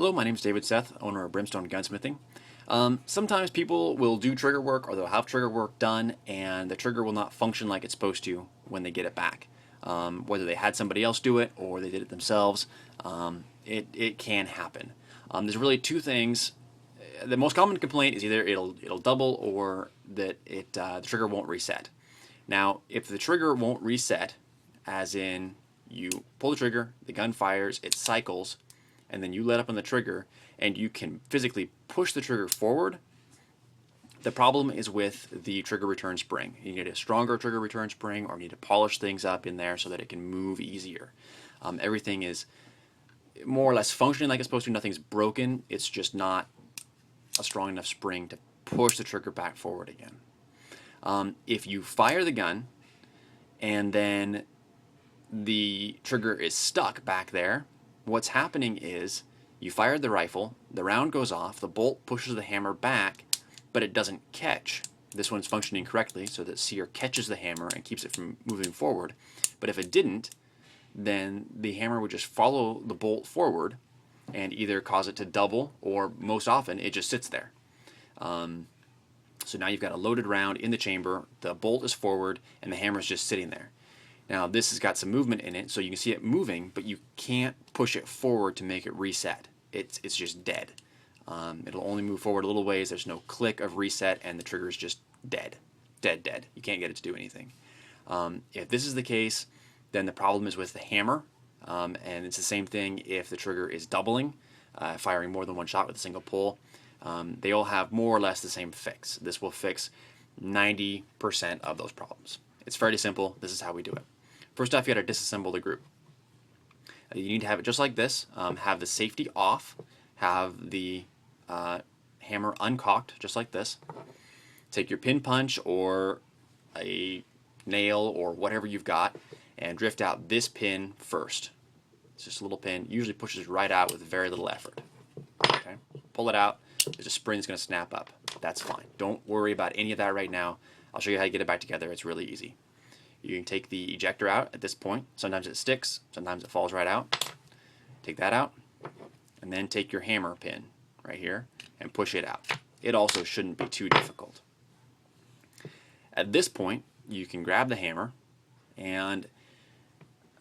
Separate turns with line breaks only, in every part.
Hello, my name is David Seth, owner of Brimstone Gunsmithing. Sometimes people will do trigger work or they'll have trigger work done and the trigger will not function like it's supposed to when they get it back. Whether they had somebody else do it or they did it themselves, it can happen. There's really two things. The most common complaint is either it'll double or that the trigger won't reset. Now, if the trigger won't reset, as in you pull the trigger, the gun fires, it cycles, and then you let up on the trigger and you can physically push the trigger forward, the problem is with the trigger return spring. You need a stronger trigger return spring or need to polish things up in there so that it can move easier. Everything is more or less functioning like it's supposed to. Nothing's broken. It's just not a strong enough spring to push the trigger back forward again. If you fire the gun and then the trigger is stuck back there, what's happening is you fired the rifle, the round goes off, the bolt pushes the hammer back, but it doesn't catch. This one's functioning correctly, so that sear catches the hammer and keeps it from moving forward. But if it didn't, then the hammer would just follow the bolt forward and either cause it to double, or most often it just sits there. So now you've got a loaded round in the chamber, the bolt is forward, and the hammer's just sitting there. Now this has got some movement in it, so you can see it moving, but you can't push it forward to make it reset. It's just dead. It'll only move forward a little ways. There's no click of reset, and the trigger is just dead. Dead. You can't get it to do anything. If this is the case, then the problem is with the hammer, and it's the same thing if the trigger is doubling, firing more than one shot with a single pull. They all have more or less the same fix. This will fix 90% of those problems. It's fairly simple. This is how we do it. First off, you got to disassemble the group. You need to have it just like this. Have the safety off. Have the hammer uncocked, just like this. Take your pin punch or a nail or whatever you've got and drift out this pin first. It's just a little pin. Usually pushes right out with very little effort. Okay? Pull it out. There's a spring that's going to snap up. That's fine. Don't worry about any of that right now. I'll show you how to get it back together. It's really easy. You can take the ejector out at this point. Sometimes it sticks, sometimes it falls right out. Take that out, and then take your hammer pin right here and push it out. It also shouldn't be too difficult. At this point, you can grab the hammer, and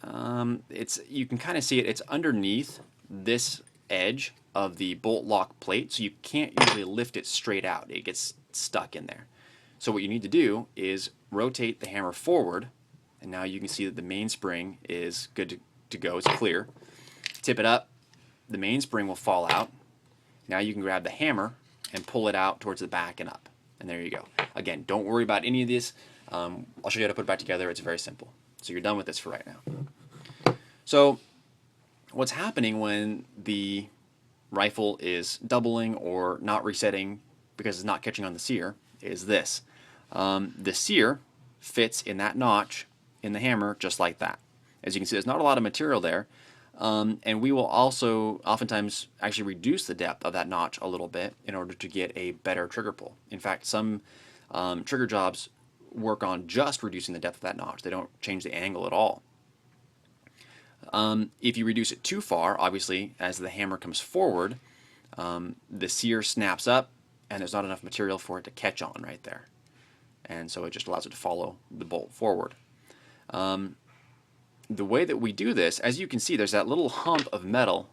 you can kind of see it. It's underneath this edge of the bolt lock plate, so you can't usually lift it straight out. It gets stuck in there. So what you need to do is rotate the hammer forward, and now you can see that the mainspring is good to go. It's clear. Tip it up, the mainspring will fall out. Now you can grab the hammer and pull it out towards the back and up. And there you go. Again, don't worry about any of this. I'll show you how to put it back together. It's very simple. So you're done with this for right now. So what's happening when the rifle is doubling or not resetting because it's not catching on the sear is this. The sear fits in that notch in the hammer just like that. As you can see, there's not a lot of material there, and we will also oftentimes actually reduce the depth of that notch a little bit in order to get a better trigger pull. In fact, some trigger jobs work on just reducing the depth of that notch. They don't change the angle at all. If you reduce it too far, obviously, as the hammer comes forward, the sear snaps up, and there's not enough material for it to catch on right there. And so it just allows it to follow the bolt forward. The way that we do this, as you can see, there's that little hump of metal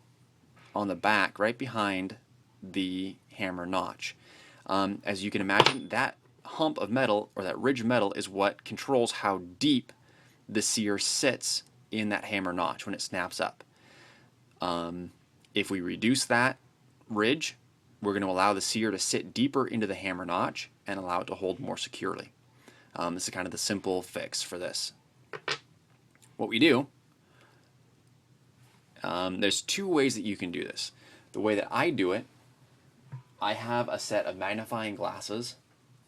on the back right behind the hammer notch. As you can imagine, that hump of metal, or that ridge of metal, is what controls how deep the sear sits in that hammer notch when it snaps up. If we reduce that ridge, we're going to allow the sear to sit deeper into the hammer notch and allow it to hold more securely. This is kind of the simple fix for this. What we do, there's two ways that you can do this. The way that I do it, I have a set of magnifying glasses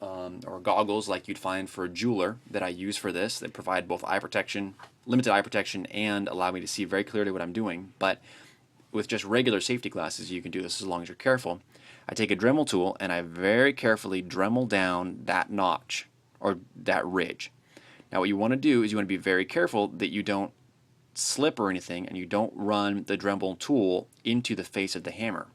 or goggles like you'd find for a jeweler that I use for this. They provide both eye protection, limited eye protection, and allow me to see very clearly what I'm doing. But with just regular safety glasses, you can do this as long as you're careful. I take a Dremel tool and I very carefully Dremel down that notch or that ridge. Now what you want to do is you want to be very careful that you don't slip or anything, and you don't run the Dremel tool into the face of the hammer.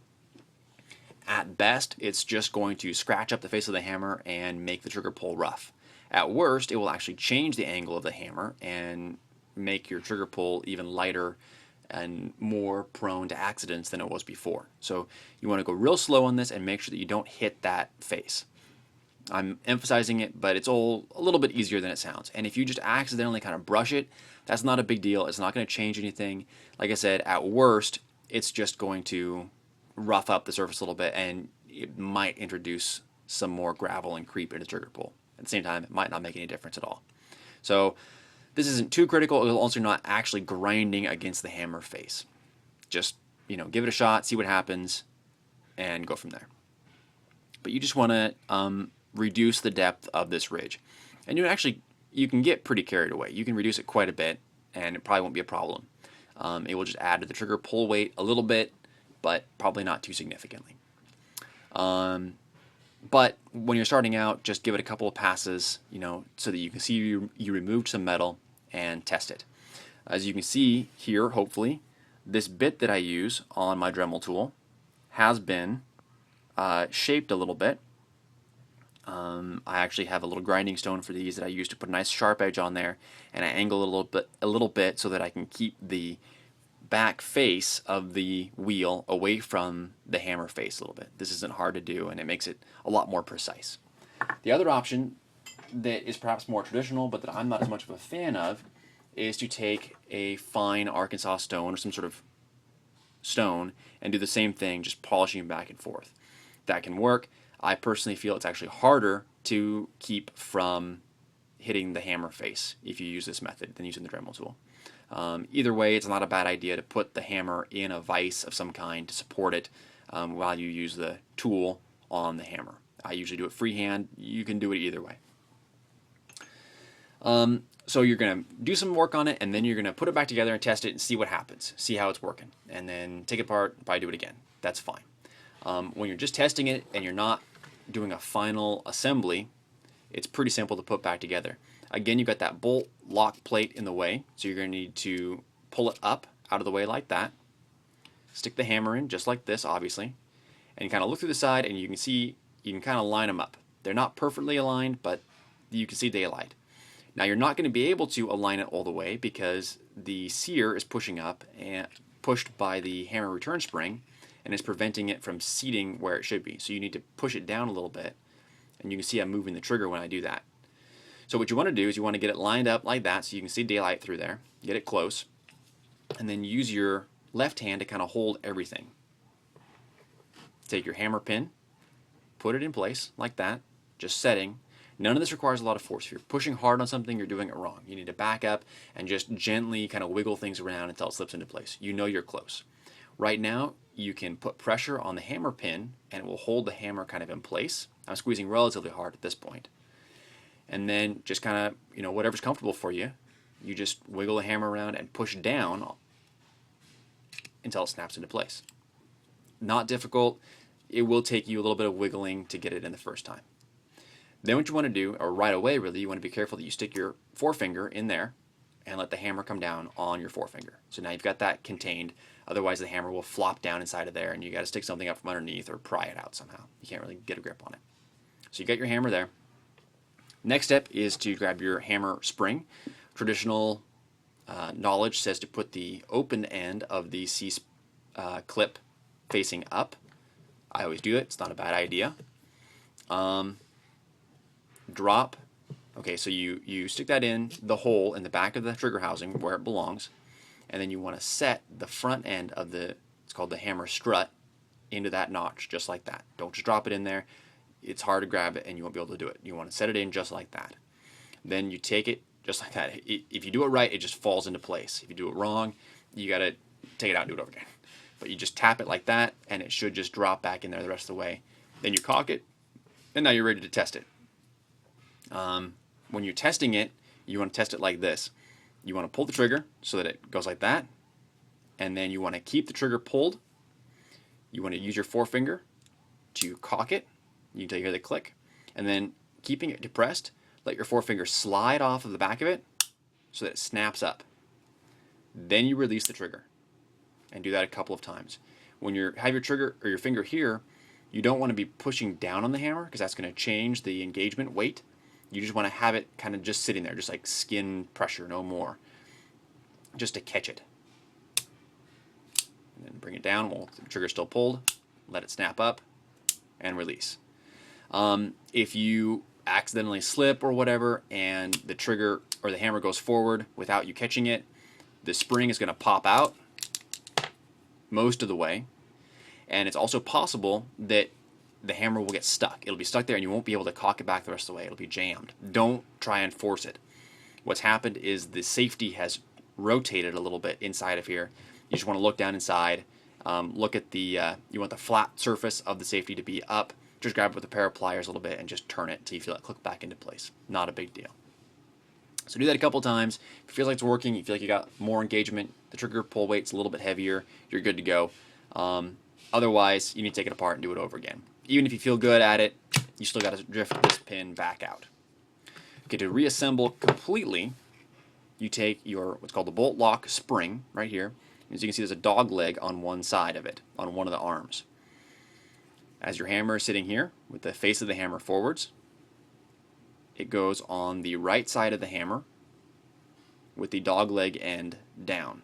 At best, it's just going to scratch up the face of the hammer and make the trigger pull rough. At worst, it will actually change the angle of the hammer and make your trigger pull even lighter and more prone to accidents than it was before. So you want to go real slow on this and make sure that you don't hit that face. I'm emphasizing it, but it's all a little bit easier than it sounds. And if you just accidentally kind of brush it, that's not a big deal. It's not going to change anything. Like I said, at worst, it's just going to rough up the surface a little bit, and it might introduce some more gravel and creep into the trigger pull. At the same time, it might not make any difference at all. So this isn't too critical. It'll also not actually grinding against the hammer face. Just, give it a shot, see what happens, and go from there. But you just want to reduce the depth of this ridge. And you can get pretty carried away. You can reduce it quite a bit, and it probably won't be a problem. It will just add to the trigger pull weight a little bit, but probably not too significantly. But when you're starting out, just give it a couple of passes, so that you can see you removed some metal and test it. As you can see here, hopefully, this bit that I use on my Dremel tool has been shaped a little bit. I actually have a little grinding stone for these that I use to put a nice sharp edge on there, and I angle it a little bit so that I can keep the back face of the wheel away from the hammer face a little bit. This isn't hard to do, and it makes it a lot more precise. The other option that is perhaps more traditional, but that I'm not as much of a fan of, is to take a fine Arkansas stone or some sort of stone and do the same thing, just polishing back and forth. That can work. I personally feel it's actually harder to keep from hitting the hammer face if you use this method than using the Dremel tool. Either way, it's not a bad idea to put the hammer in a vise of some kind to support it while you use the tool on the hammer. I usually do it freehand. You can do it either way. So you're going to do some work on it, and then you're going to put it back together and test it and see what happens, see how it's working, and then take it apart, probably do it again. That's fine. When you're just testing it and you're not doing a final assembly, it's pretty simple to put back together. Again, you've got that bolt lock plate in the way, so you're going to need to pull it up out of the way like that. Stick the hammer in just like this, obviously, and you kind of look through the side, and you can see you can kind of line them up. They're not perfectly aligned, but you can see they align. Now you're not going to be able to align it all the way because the sear is pushing up and pushed by the hammer return spring, and it's preventing it from seating where it should be. So you need to push it down a little bit, and you can see I'm moving the trigger when I do that. So what you want to do is you want to get it lined up like that so you can see daylight through there, get it close, and then use your left hand to kind of hold everything. Take your hammer pin, put it in place like that, just setting. None of this requires a lot of force. If you're pushing hard on something, you're doing it wrong. You need to back up and just gently kind of wiggle things around until it slips into place. You know you're close. Right now, you can put pressure on the hammer pin and it will hold the hammer kind of in place. I'm squeezing relatively hard at this point. And then just kind of, whatever's comfortable for you, you just wiggle the hammer around and push down until it snaps into place. Not difficult. It will take you a little bit of wiggling to get it in the first time. Then what you want to do, or right away really, you want to be careful that you stick your forefinger in there and let the hammer come down on your forefinger. So now you've got that contained. Otherwise the hammer will flop down inside of there and you got to stick something up from underneath or pry it out somehow. You can't really get a grip on it. So you got your hammer there. Next step is to grab your hammer spring. Traditional knowledge says to put the open end of the C-clip facing up. I always do it. It's not a bad idea. Drop. Okay, so you stick that in the hole in the back of the trigger housing where it belongs, and then you want to set the front end of it's called the hammer strut, into that notch just like that. Don't just drop it in there. It's hard to grab it and you won't be able to do it. You want to set it in just like that. Then you take it just like that. If you do it right, it just falls into place. If you do it wrong, you got to take it out and do it over again. But you just tap it like that and it should just drop back in there the rest of the way. Then you cock it and now you're ready to test it. When you're testing it, you want to test it like this. You want to pull the trigger so that it goes like that, and then you want to keep the trigger pulled. You want to use your forefinger to cock it until you hear the click, and then keeping it depressed, let your forefinger slide off of the back of it so that it snaps up. Then you release the trigger, and do that a couple of times. When you have your trigger or your finger here, you don't want to be pushing down on the hammer because that's going to change the engagement weight. You just want to have it kind of just sitting there, just like skin pressure, no more, just to catch it. And then bring it down while the trigger's still pulled, let it snap up, and release. If you accidentally slip or whatever and the trigger or the hammer goes forward without you catching it, the spring is going to pop out most of the way, and it's also possible that the hammer will get stuck. It'll be stuck there and you won't be able to cock it back the rest of the way. It'll be jammed. Don't try and force it. What's happened is the safety has rotated a little bit inside of here. You just want to look down inside, look at the, you want the flat surface of the safety to be up. Just grab it with a pair of pliers a little bit and just turn it until you feel it click back into place. Not a big deal. So do that a couple times. If it feels like it's working, you feel like you got more engagement, the trigger pull weight's a little bit heavier, you're good to go. Otherwise, you need to take it apart and do it over again. Even if you feel good at it, you still got to drift this pin back out. Okay, to reassemble completely, you take your what's called the bolt lock spring right here. As you can see, there's a dog leg on one side of it, on one of the arms. As your hammer is sitting here with the face of the hammer forwards, it goes on the right side of the hammer with the dog leg end down,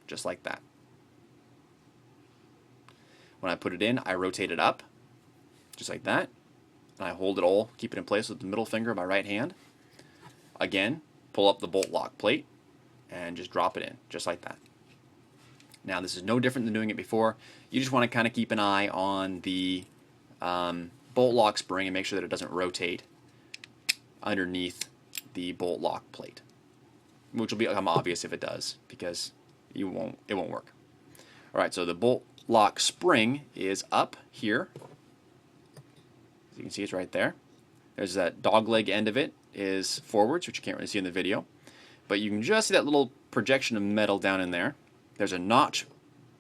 just like that. When I put it in, I rotate it up, just like that, and I hold it all, keep it in place with the middle finger of my right hand. Again, pull up the bolt lock plate and just drop it in, just like that. Now this is no different than doing it before. You just want to kind of keep an eye on the bolt lock spring and make sure that it doesn't rotate underneath the bolt lock plate, which will become obvious if it does because it won't work. Alright, so the bolt lock spring is up here. As you can see, it's right there. There's that dog leg end of it is forwards, which you can't really see in the video, but you can just see that little projection of metal down in there. There's a notch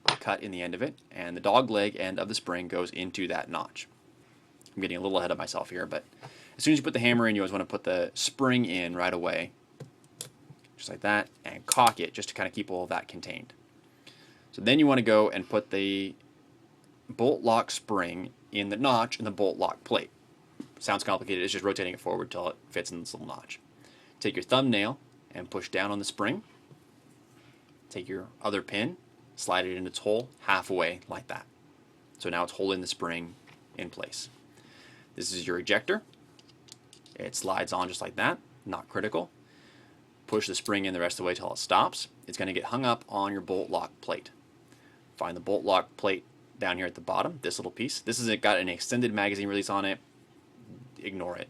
cut in the end of it, and the dog leg end of the spring goes into that notch. I'm getting a little ahead of myself here, but as soon as you put the hammer in, you always want to put the spring in right away, just like that, and cock it just to kind of keep all of that contained. So then you want to go and put the bolt lock spring in the notch in the bolt lock plate. Sounds complicated, it's just rotating it forward till it fits in this little notch. Take your thumbnail and push down on the spring. Take your other pin, slide it in its hole halfway like that. So now it's holding the spring in place. This is your ejector. It slides on just like that, not critical. Push the spring in the rest of the way till it stops. It's going to get hung up on your bolt lock plate. Find the bolt lock plate down here at the bottom, this little piece. This has got an extended magazine release on it. Ignore it.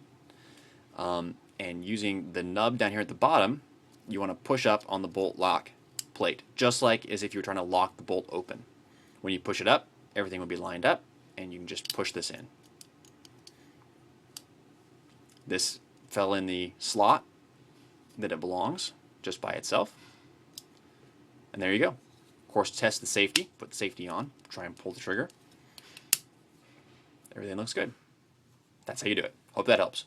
And using the nub down here at the bottom, you want to push up on the bolt lock plate, just like as if you were trying to lock the bolt open. When you push it up, everything will be lined up, and you can just push this in. This fell in the slot that it belongs, just by itself. And there you go. Of course, test the safety. Put the safety on. Try and pull the trigger. Everything looks good. That's how you do it. Hope that helps.